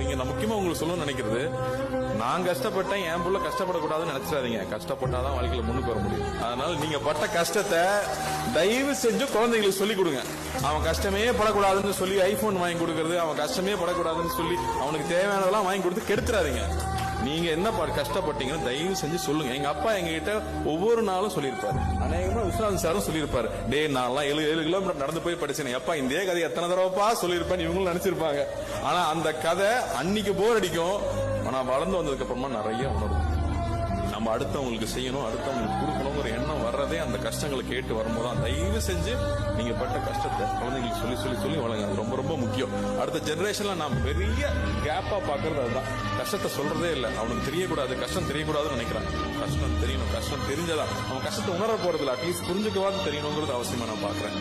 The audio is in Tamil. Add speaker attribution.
Speaker 1: இங்க நான் முக்கியமா உங்களுக்கு சொல்லணும்னு நினைக்கிறது, நான் கஷ்டப்பட்டேன், என் புள்ள கஷ்டப்படக்கூடாதுன்னு நினைச்சிடாதீங்க. கஷ்டப்பட்டாதான் வாழ்க்கையில முன்னுக்கு வர முடியும். அதனால நீங்க பட்ட கஷ்டத்தை தயவு செஞ்சு குழந்தைங்களுக்கு சொல்லி கொடுங்க. அவன் கஷ்டமே படக்கூடாதுன்னு சொல்லி ஐபோன் வாங்கி கொடுக்கறது, அவன் கஷ்டமே படக்கூடாதுன்னு சொல்லி அவனுக்கு தேவையானதெல்லாம் வாங்கி கொடுத்து கெடுத்துறாதீங்க. நீங்க என்ன கஷ்டப்பட்டீங்கன்னு தயவு செஞ்சு சொல்லுங்க. எங்க அப்பா எங்க கிட்ட ஒவ்வொரு நாளும் சொல்லியிருப்பாரு, அநேகமா விஸ்வநாதன் சாரும் சொல்லியிருப்பாரு, டே நான்லாம் 7 கிலோமீட்டர் நடந்து போய் படிச்சேன், அப்பா இந்த கதை எத்தனை தடவைப்பா சொல்லியிருப்பேன்னு இவங்களும் நினைச்சிருப்பாங்க. ஆனா அந்த கதை அன்னைக்கு போர் அடிக்கும், ஆனா வளர்ந்து வந்ததுக்கு அப்புறமா நிறைய உணரும். நம்ம அடுத்தவங்களுக்கு செய்யணும், அடுத்தவங்களுக்கு கொடுக்கணுங்கிற எண்ணம் வர்றதே அந்த கஷ்டங்களை கேட்டு வரும்போது தயவு செஞ்சு நீங்க பட்ட கஷ்டத்தை குழந்தைங்களுக்கு சொல்லி சொல்லி சொல்லி வளங்க. அது ரொம்ப ரொம்ப முக்கியம். அடுத்த ஜெனரேஷன்ல நான் பெரிய கேப்பா பாக்குறது அதுதான். கஷ்டத்தை சொல்றதே இல்லை, அவனுக்கு தெரியக்கூடாது, கஷ்டம் தெரியக்கூடாதுன்னு நினைக்கிறான். கஷ்டம் தெரியணும், கஷ்டம் தெரிஞ்சதான் அவன் கஷ்டத்தை உணர போறதில்ல, அட்லீஸ்ட் புரிஞ்சுக்கவாது தெரியணுங்கிறது அவசியமா நான் பாக்குறேன்.